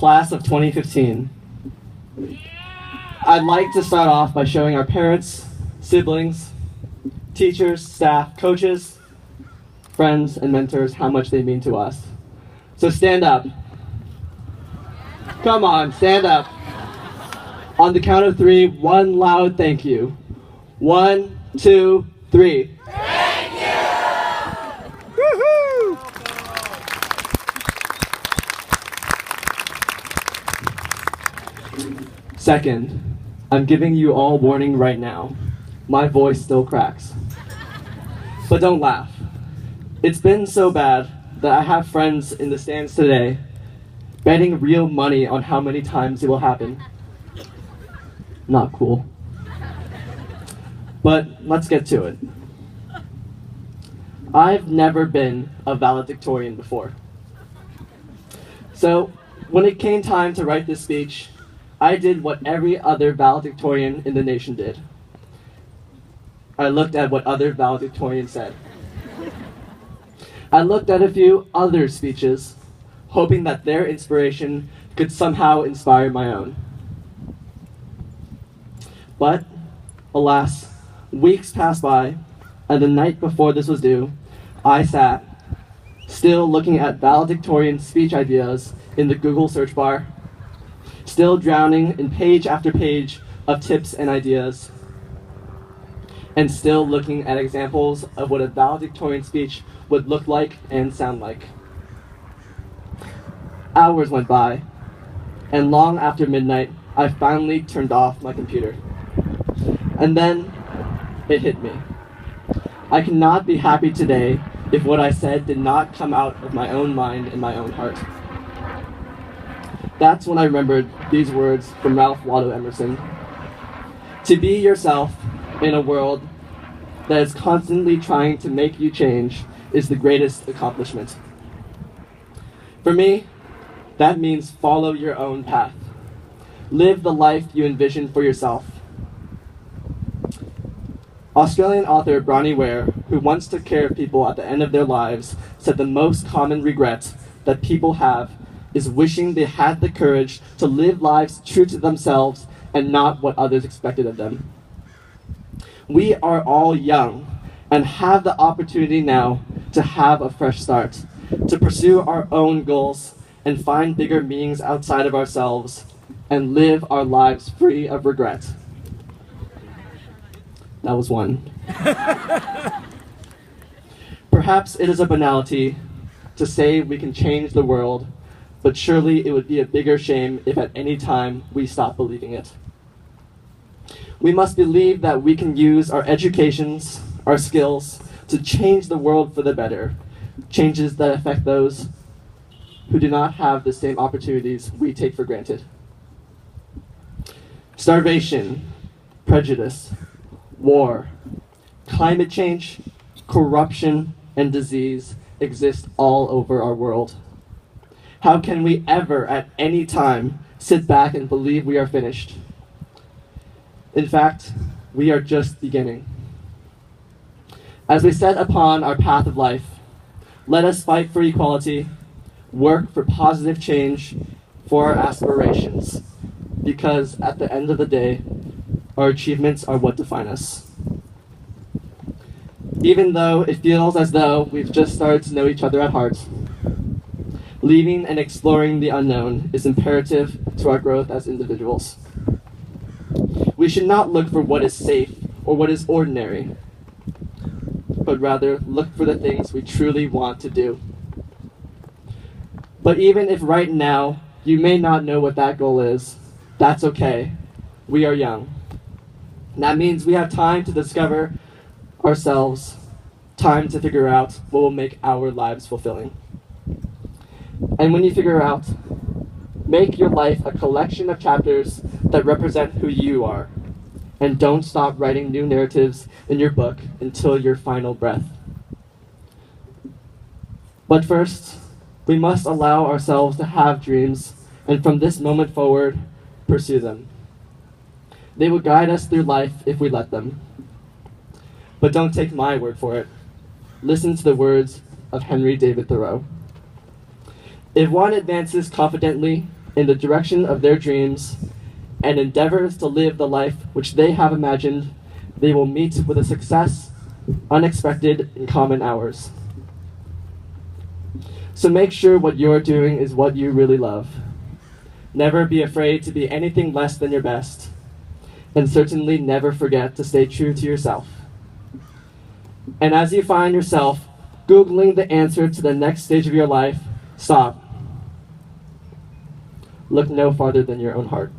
Class of 2015. I'd like to start off by showing our parents, siblings, teachers, staff, coaches, friends, and mentors how much they mean to us. So stand up. Come on, stand up. On the count of 3, one loud thank you. 1, 2, 3. Thank you! Woohoo! Second, I'm giving you all warning right now. My voice still cracks. But don't laugh. It's been so bad that I have friends in the stands today betting real money on how many times it will happen. Not cool. But let's get to it. I've never been a valedictorian before. So when it came time to write this speech, I did what every other valedictorian in the nation did. I looked at what other valedictorians said. I looked at a few other speeches, hoping that their inspiration could somehow inspire my own. But, alas, weeks passed by, and the night before this was due, I sat, still looking at valedictorian speech ideas in the Google search bar, still drowning in page after page of tips and ideas, and still looking at examples of what a valedictorian speech would look like and sound like. Hours went by, and long after midnight, I finally turned off my computer. And then, it hit me. I cannot be happy today if what I said did not come out of my own mind and my own heart. That's when I remembered these words from Ralph Waldo Emerson. To be yourself in a world that is constantly trying to make you change is the greatest accomplishment. For me, that means follow your own path. Live the life you envision for yourself. Australian author Bronnie Ware, who once took care of people at the end of their lives, said the most common regret that people have is wishing they had the courage to live lives true to themselves and not what others expected of them. We are all young and have the opportunity now to have a fresh start, to pursue our own goals and find bigger meanings outside of ourselves and live our lives free of regret. That was one. Perhaps it is a banality to say we can change the world, but surely it would be a bigger shame if at any time we stop believing it. We must believe that we can use our educations, our skills, to change the world for the better, changes that affect those who do not have the same opportunities we take for granted. Starvation, prejudice, war, climate change, corruption, and disease exist all over our world. How can we ever, at any time, sit back and believe we are finished? In fact, we are just beginning. As we set upon our path of life, let us fight for equality, work for positive change, for our aspirations, because at the end of the day, our achievements are what define us. Even though it feels as though we've just started to know each other at heart, leaving and exploring the unknown is imperative to our growth as individuals. We should not look for what is safe or what is ordinary, but rather look for the things we truly want to do. But even if right now you may not know what that goal is, that's okay. We are young. That means we have time to discover ourselves, time to figure out what will make our lives fulfilling. And when you figure out, make your life a collection of chapters that represent who you are, and don't stop writing new narratives in your book until your final breath. But first, we must allow ourselves to have dreams, and from this moment forward, pursue them. They will guide us through life if we let them. But don't take my word for it. Listen to the words of Henry David Thoreau. If one advances confidently in the direction of their dreams and endeavors to live the life which they have imagined, they will meet with a success unexpected in common hours. So make sure what you're doing is what you really love. Never be afraid to be anything less than your best. And certainly never forget to stay true to yourself. And as you find yourself Googling the answer to the next stage of your life, stop. Look no farther than your own heart.